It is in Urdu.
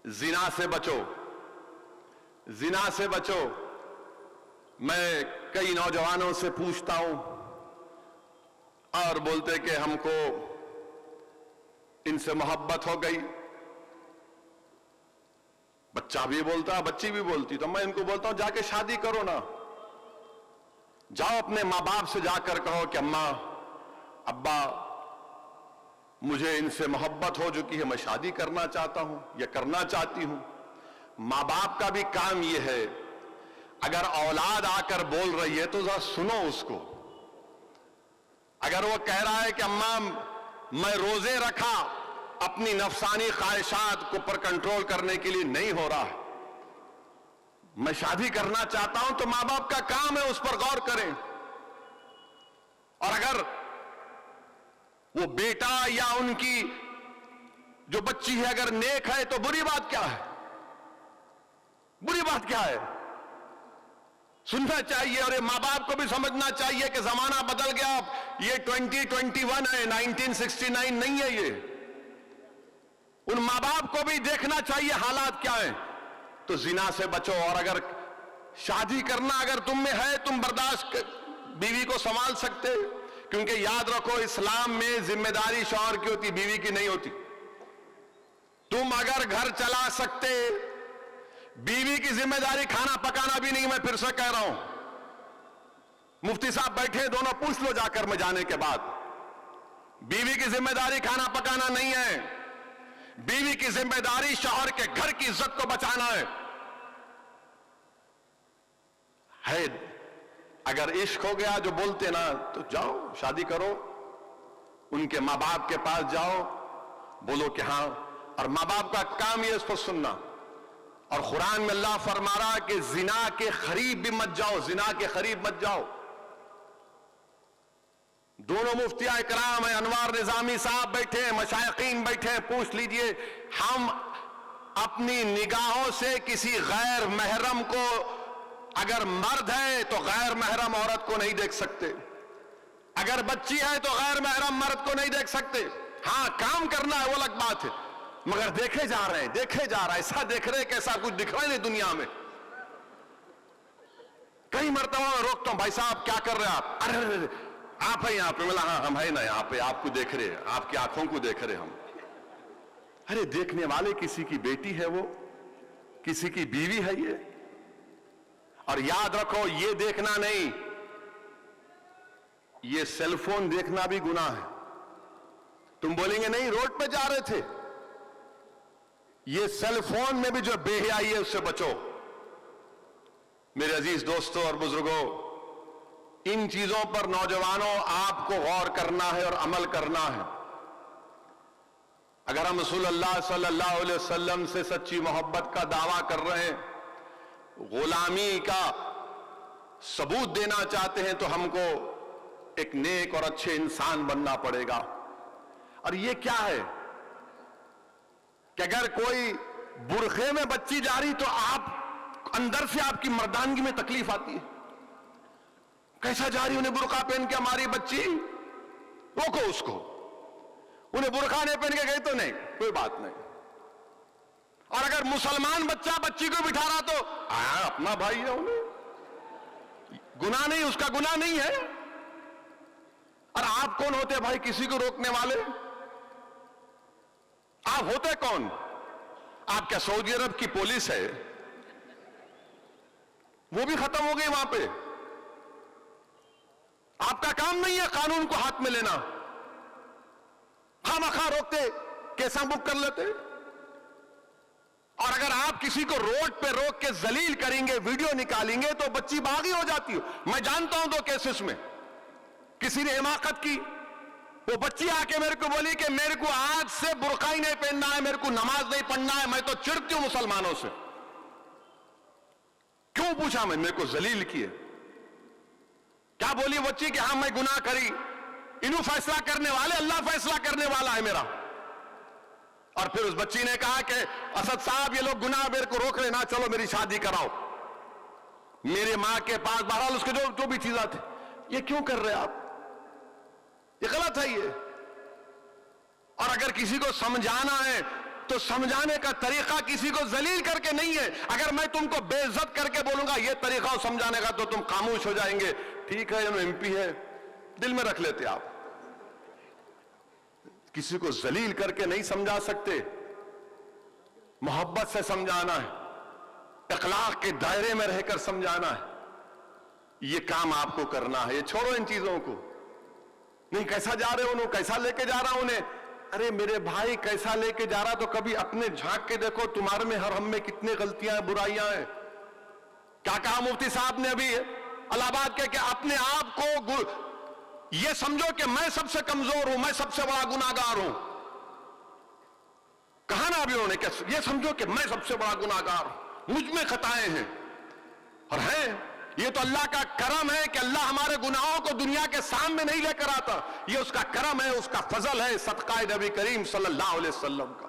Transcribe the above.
زنا سے بچو، زنا سے بچو۔ میں کئی نوجوانوں سے پوچھتا ہوں اور بولتے کہ ہم کو ان سے محبت ہو گئی، بچہ بھی بولتا بچی بھی بولتی، تو میں ان کو بولتا ہوں جا کے شادی کرو نا، جاؤ اپنے ماں باپ سے جا کر کہو کہ اماں ابا مجھے ان سے محبت ہو چکی ہے، میں شادی کرنا چاہتا ہوں یا کرنا چاہتی ہوں۔ ماں باپ کا بھی کام یہ ہے، اگر اولاد آ کر بول رہی ہے تو ذرا سنو اس کو۔ اگر وہ کہہ رہا ہے کہ اماں میں روزے رکھا، اپنی نفسانی خواہشات کو پر کنٹرول کرنے کے لیے نہیں ہو رہا، میں شادی کرنا چاہتا ہوں، تو ماں باپ کا کام ہے اس پر غور کریں۔ اور اگر وہ بیٹا یا ان کی جو بچی ہے اگر نیک ہے تو بری بات کیا ہے؟ بری بات کیا ہے؟ سننا چاہیے، اور یہ ماں باپ کو بھی سمجھنا چاہیے کہ زمانہ بدل گیا، یہ 2021 ہے، 1969 نہیں ہے یہ۔ ان ماں باپ کو بھی دیکھنا چاہیے حالات کیا ہیں۔ تو زنا سے بچو، اور اگر شادی کرنا اگر تم میں ہے، تم برداشت بیوی کو سنبھال سکتے، کیونکہ یاد رکھو اسلام میں ذمہ داری شوہر کی ہوتی، بیوی کی نہیں ہوتی۔ تم اگر گھر چلا سکتے، بیوی کی ذمہ داری کھانا پکانا بھی نہیں، میں پھر سے کہہ رہا ہوں، مفتی صاحب بیٹھے دونوں پوچھ لو جا کر میں جانے کے بعد، بیوی کی ذمہ داری کھانا پکانا نہیں ہے، بیوی کی ذمہ داری شوہر کے گھر کی عزت کو بچانا ہے۔ اگر عشق ہو گیا جو بولتے نا، تو جاؤ شادی کرو، ان کے ماں باپ کے پاس جاؤ، بولو کہ ہاں، اور ماں باپ کا کام یہ اس کو سننا۔ اور قرآن میں اللہ فرما رہا کہ زنا کے قریب بھی مت جاؤ، زنا کے قریب مت جاؤ۔ دونوں مفتیاء اکرام ہیں، انوار نظامی صاحب بیٹھے ہیں، مشائقین بیٹھے ہیں، پوچھ لیجئے، ہم اپنی نگاہوں سے کسی غیر محرم کو، اگر مرد ہے تو غیر محرم عورت کو نہیں دیکھ سکتے، اگر بچی ہے تو غیر محرم مرد کو نہیں دیکھ سکتے۔ ہاں کام کرنا ہے وہ الگ بات ہے، مگر دیکھے جا رہے ہیں، دیکھے جا رہا ہے، ایسا دیکھ رہے کہ ایسا کچھ دکھ رہا نہیں دنیا میں۔ کئی مرتبہ میں روکتا ہوں، بھائی صاحب کیا کر رہے ہیں آپ؟ ارے آپ ہیں یہاں پہ؟ ملا ہاں ہم ہیں نا یہاں پہ، آپ کو دیکھ رہے، آپ کی آنکھوں کو دیکھ رہے ہم۔ ارے دیکھنے والے کسی کی بیٹی ہے، وہ کسی کی بیوی ہے یہ۔ اور یاد رکھو یہ دیکھنا نہیں، یہ سیل فون دیکھنا بھی گناہ ہے۔ تم بولیں گے نہیں روڈ پہ جا رہے تھے، یہ سیل فون میں بھی جو بے حیائی ہے اس سے بچو۔ میرے عزیز دوستوں اور بزرگوں، ان چیزوں پر نوجوانوں آپ کو غور کرنا ہے اور عمل کرنا ہے۔ اگر ہم رسول اللہ صلی اللہ علیہ وسلم سے سچی محبت کا دعویٰ کر رہے ہیں، غلامی کا ثبوت دینا چاہتے ہیں، تو ہم کو ایک نیک اور اچھے انسان بننا پڑے گا۔ اور یہ کیا ہے کہ اگر کوئی برقعے میں بچی جا رہی تو آپ اندر سے آپ کی مردانگی میں تکلیف آتی ہے، کیسا جا رہی انہیں برقع پہن کے ہماری بچی، روکو اس کو، انہیں برقع نہیں پہن کے گئی تو نہیں، کوئی بات نہیں۔ اور اگر مسلمان بچہ بچی کو بٹھا رہا تو اپنا بھائی ہے، انہیں گناہ نہیں، اس کا گناہ نہیں ہے۔ اور آپ کون ہوتے بھائی کسی کو روکنے والے؟ آپ ہوتے کون؟ آپ کیا سعودی عرب کی پولیس ہے؟ وہ بھی ختم ہو گئی وہاں پہ۔ آپ کا کام نہیں ہے قانون کو ہاتھ میں لینا، خواہ روکتے، کیسا بک کر لیتے۔ اور اگر آپ کسی کو روڈ پہ روک کے ذلیل کریں گے، ویڈیو نکالیں گے، تو بچی باغی ہو جاتی ہے۔ میں جانتا ہوں 2 کیسز میں کسی نے حماقت کی، وہ بچی آ کے میرے کو بولی کہ میرے کو آج سے برقع ہی نہیں پہننا ہے، میرے کو نماز نہیں پڑھنا ہے، میں تو چڑھتی ہوں مسلمانوں سے۔ کیوں پوچھا میں؟ میرے کو ذلیل کیے۔ کیا بولی بچی کہ ہاں میں گناہ کری، انہوں فیصلہ کرنے والے، اللہ فیصلہ کرنے والا ہے میرا۔ اور پھر اس بچی نے کہا کہ اسد صاحب یہ لوگ گناہ میرے کو روک رہے نا، چلو میری شادی کراؤ میرے ماں کے پاس۔ بہرحال اس کے جو بھی چیزیں تھیں، یہ کیوں کر رہے آپ؟ یہ غلط ہے یہ۔ اور اگر کسی کو سمجھانا ہے تو سمجھانے کا طریقہ کسی کو ذلیل کر کے نہیں ہے. اگر میں تم کو بے عزت کر کے بولوں گا یہ طریقہ سمجھانے کا تو تم خاموش ہو جائیں گے. ٹھیک ہے ایم پی ہے, دل میں رکھ لیتے آپ. کسی کو ذلیل کر کے نہیں سمجھا سکتے, محبت سے سمجھانا ہے, اخلاق کے دائرے میں رہ کر سمجھانا ہے. یہ کام آپ کو کرنا ہے. یہ چھوڑو ان چیزوں کو. نہیں کیسا جا رہے انہوں, کیسا لے کے جا رہا انہیں. ارے میرے بھائی کیسا لے کے جا رہا تو کبھی اپنے جھانک کے دیکھو تمہارے میں ہر ہم میں کتنے غلطیاں ہیں, برائیاں ہیں. کیا کہا مفتی صاحب نے ابھی الہ آباد کے کہ اپنے آپ کو یہ سمجھو کہ میں سب سے کمزور ہوں, میں سب سے بڑا گناہگار ہوں. کہا نا ابھی انہوں نے کہ یہ سمجھو کہ میں سب سے بڑا گناہگار ہوں, مجھ میں خطائیں ہیں. اور ہیں, یہ تو اللہ کا کرم ہے کہ اللہ ہمارے گناہوں کو دنیا کے سامنے نہیں لے کر آتا. یہ اس کا کرم ہے, اس کا فضل ہے, صدقہ نبی کریم صلی اللہ علیہ وسلم کا.